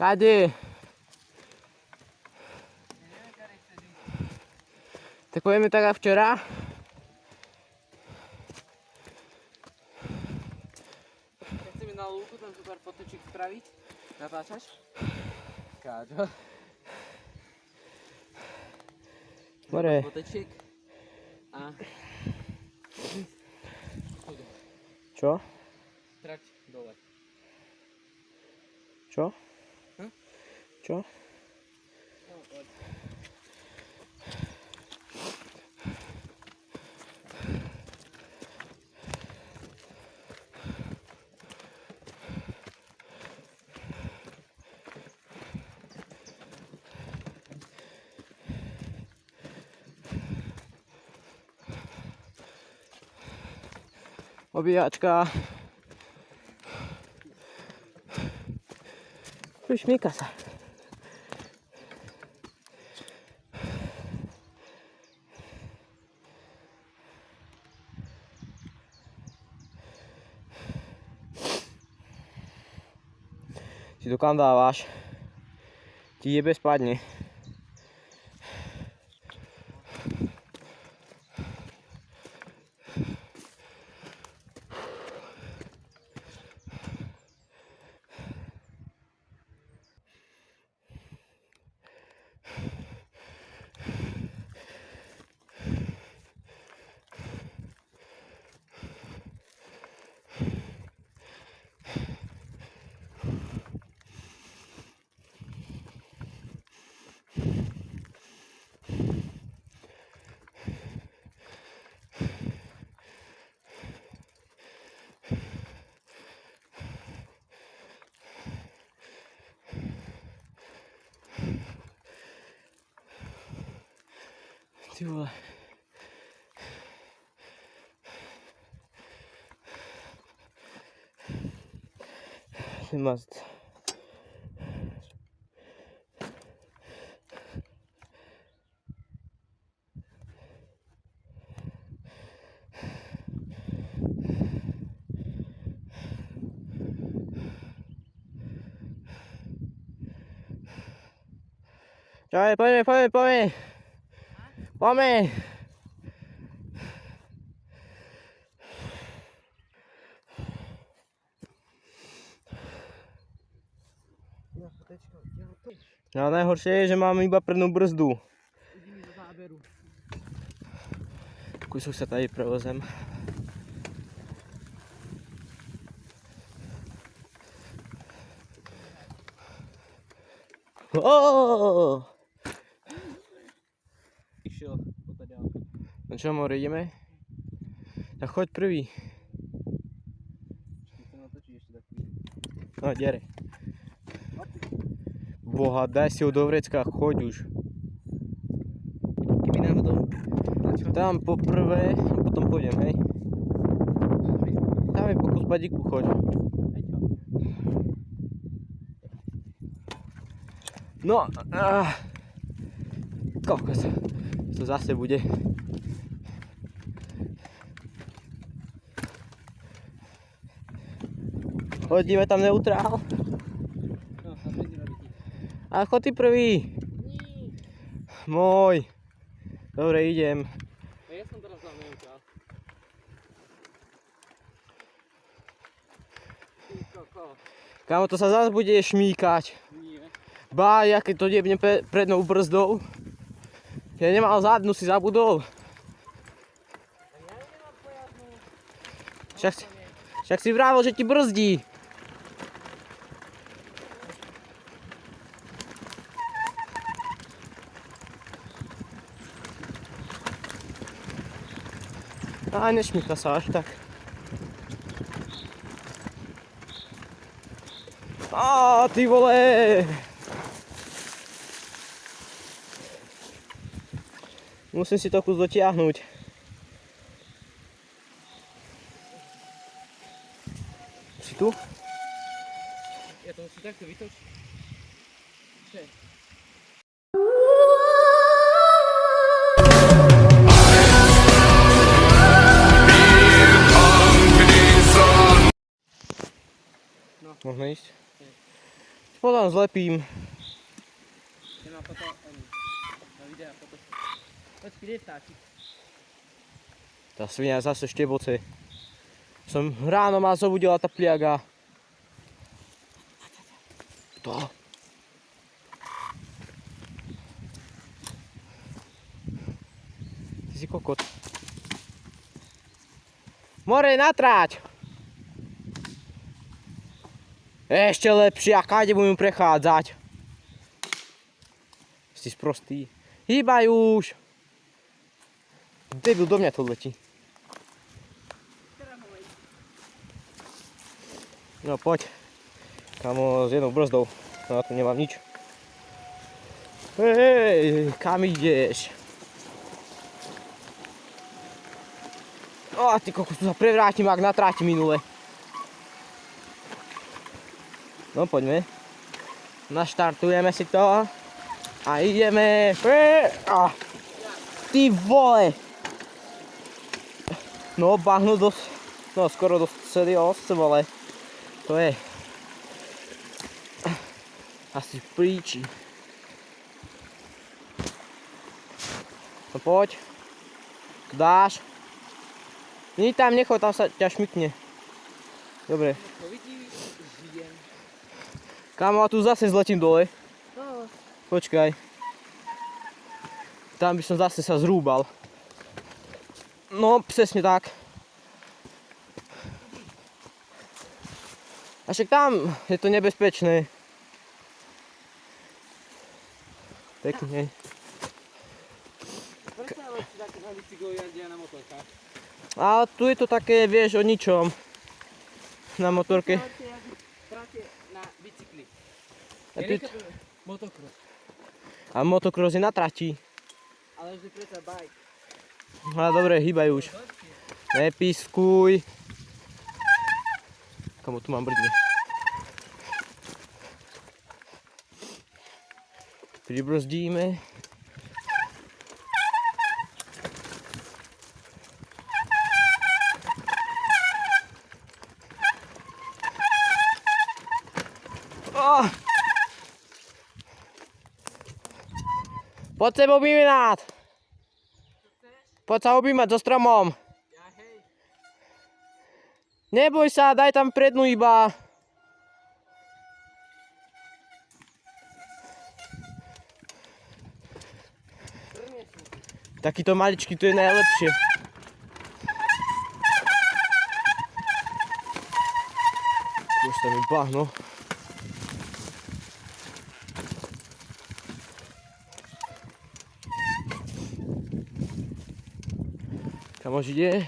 Kade? Tak pojeme tak a včera. Tak chceme na lúku tam super fotoček spraviť. Natáčaš? Káčo. More. Fotoček. A... Čo? Trať dole. Čo? Hm? Čo? No, poď. Obíjačka. Šmíka sa. Si to kam dáváš? Ti jebe spadne. Ty vole. Vymazat. Rồi, poďme. Poďme. No najhoršie je, že mám iba prednú brzdu. Ideme do záberu. Kúsok sa tady prevozem. Oh! Išiel potaďal. No čo, more, ideme? Tak choď prvý. Chcem natočiť ešte tak chvíľu. No, dere. Boha, daj si ho do vrecka, choď už. Keby náhodou... Tam poprvé, a potom pôjdem, hej? Tam je pokus padíku, choď. No, kokos. To zase bude. Hodíme tam neutrál. No, a to robí ti. A chod ty prvý. Môj. Dobre, idem. A ja som teraz dal neutrál. Ty koko. Kámo, to sa zase bude šmíkať. Nie. Bá, ja keď to jebne prednou brzdou. Ja nemal zadnú, si zabudol. A ja nemám pojazdu. Však si vravel, že ti brzdí. Á, nešmíka sa až tak. Á, ty vole! Musím si to kus dotiahnuť. Si tu? Ja to musím takto vytočiť. Čo je? Môžeme ísť? Potom zlepím. Nemá foto, na videa foto. Počkej, kde je vtáčik? Tá svinia zase šteboce. Som ráno ma zobudila tá pliaga. To. Ty si kokot. More na tráť. Ešte lepšie, a káde budem prechádzať. Si sprostý. Hýbaj už. Debil, do mňa to letí. No poď. Kamo, s jednou brzdou. No, na to nemám nič. Hej, kam ideš? O, ty kokos, tu sa prevrátim, ak na tráti minule. No poďme. Naštartujeme si to. A ideme. Ty vole. No, bahnu dosť. No, skoro do celý os, vole. To je asi príči. No poď. Dáš. Nie tam, nechod, tam sa ťa šmykne. Dobre. Kámo, a tu zase zletím dole. Počkaj. Tam by som zase sa zrúbal. No, presne tak. A však tam je to nebezpečné. Pekne. Prečo je lepšie také na bicyklovi jazdia na motorkách? A tu je to také, vieš, o ničom. Na motorke. Práte na bicykli. A, tu... Motocross. A motocross je na trati. Ale vždy predsa bike. A dobre, hýbaj už. Nepískuj. Kamo, tu mám brdne. Pribrzdíme. Poď sa objímať. Poď sa objímať so stromom. Ja hej. Neboj sa, daj tam prednú iba. Takýto maličký, to je najlepšie. Už sa mi bahno. Kamož ide.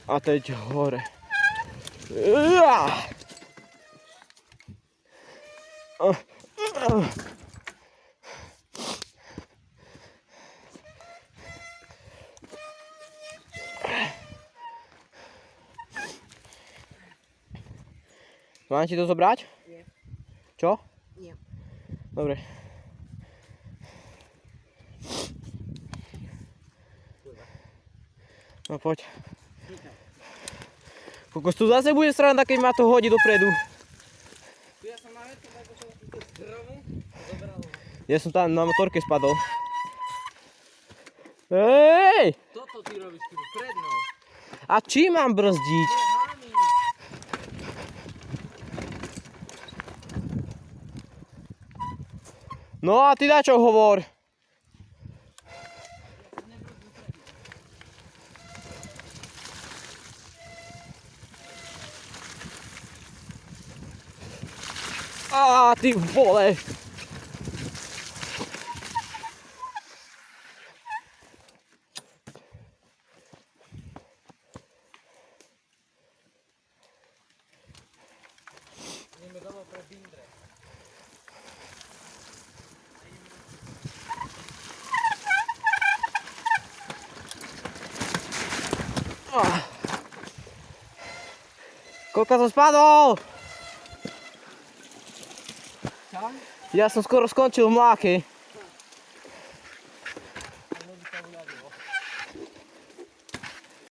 A teď hore. Mám ti to zobrať? Nie. Čo? Nie. Dobre. No poď. Kokos, tu zase bude sranda, keď ma to hodí dopredu. Tu ja som na vetu, tak došiel túto stromu a zobral ho. Ja som tam na motorke spadol. Hej! Toto ty robíš, ty prednou. A čím mám brzdiť? Nohami. No a ty dačo hovor. Á, ty vole. Ideme domov pre bindre. Koľko som spadol? Čo? Ja som skoro skončil v mláke.